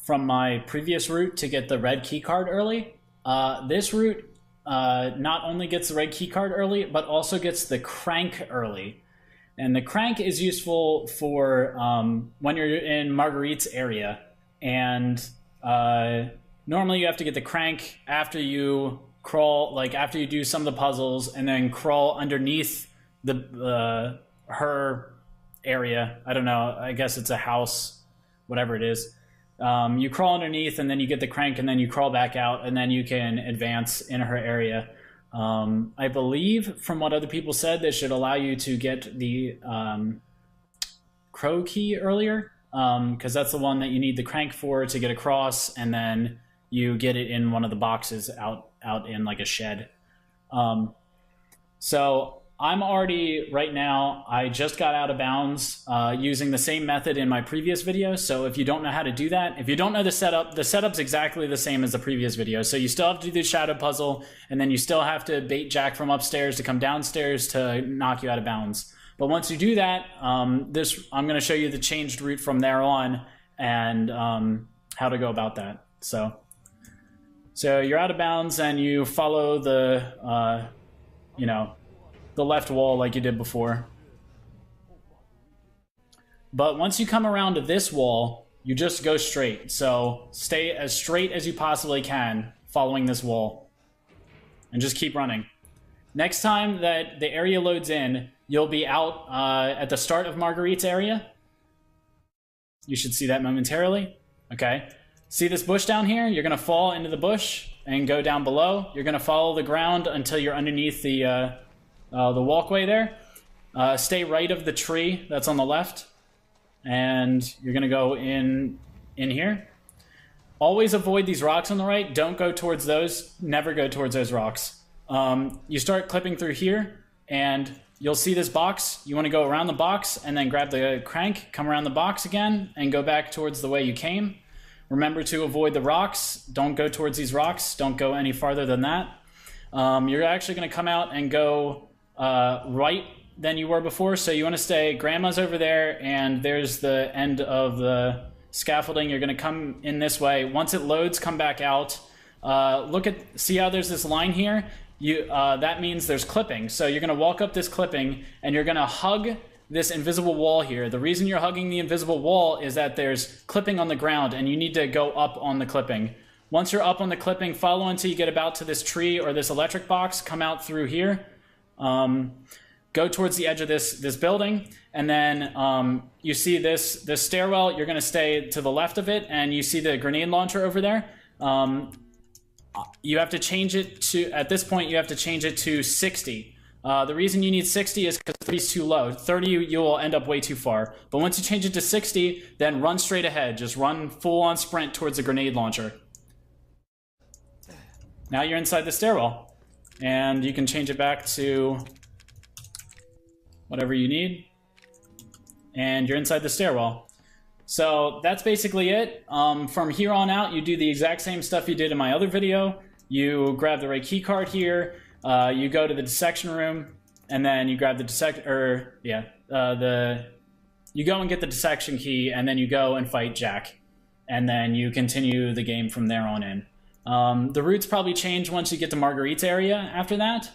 from my previous route to get the red keycard early. This route not only gets the red keycard early, but also gets the crank early. And the crank is useful for when you're in Marguerite's area. And normally you have to get the crank after you crawl, like after you do some of the puzzles, and then crawl underneath the her area. I don't know, I guess it's a house, whatever it is. You crawl underneath, and then you get the crank, and then you crawl back out, and then you can advance in her area. I believe from what other people said, this should allow you to get the crow key earlier, because that's the one that you need the crank for to get across, and then you get it in one of the boxes out in like a shed. So I'm already, right now, I just got out of bounds using the same method in my previous video. So if you don't know how to do that, if you don't know the setup's exactly the same as the previous video. So you still have to do the shadow puzzle, and then you still have to bait Jack from upstairs to come downstairs to knock you out of bounds. But once you do that, I'm going to show you the changed route from there on, and how to go about that. So you're out of bounds, and you follow the, the left wall like you did before. But once you come around to this wall, you just go straight. So stay as straight as you possibly can following this wall, and just keep running. Next time that the area loads in, you'll be out at the start of Marguerite's area. You should see that momentarily. Okay. See this bush down here? You're going to fall into the bush and go down below. You're going to follow the ground until you're underneath the walkway there. Stay right of the tree that's on the left, and you're going to go in here. Always avoid these rocks on the right. Don't go towards those. Never go towards those rocks. You start clipping through here, and you'll see this box. You want to go around the box and then grab the crank, come around the box again, and go back towards the way you came. Remember to avoid the rocks. Don't go towards these rocks. Don't go any farther than that. You're actually going to come out and go right than you were before. So you want to stay, Grandma's over there, and there's the end of the scaffolding. You're going to come in this way. Once it loads, come back out. See how there's this line here? That means there's clipping. So you're going to walk up this clipping, and you're going to hug this invisible wall here. The reason you're hugging the invisible wall is that there's clipping on the ground, and you need to go up on the clipping. Once you're up on the clipping, follow until you get about to this tree or this electric box. Come out through here. Go towards the edge of this building, and then you see this stairwell. You're going to stay to the left of it, and you see the grenade launcher over there. You have to change it to, at this point, you have to change it to 60. The reason you need 60 is because 30 is too low. 30, you will end up way too far. But once you change it to 60, then run straight ahead. Just run full-on sprint towards the grenade launcher. Now you're inside the stairwell, and you can change it back to whatever you need, and you're inside the stairwell. So that's basically it. From here on out, you do the exact same stuff you did in my other video. You grab the right key card here, you go to the dissection room, and then you grab the you go and get the dissection key, and then you go and fight Jack, and then you continue the game from there on in. The routes probably change once you get to Marguerite's area after that.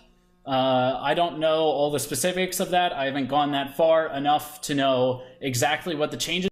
I don't know all the specifics of that. I haven't gone that far enough to know exactly what the changes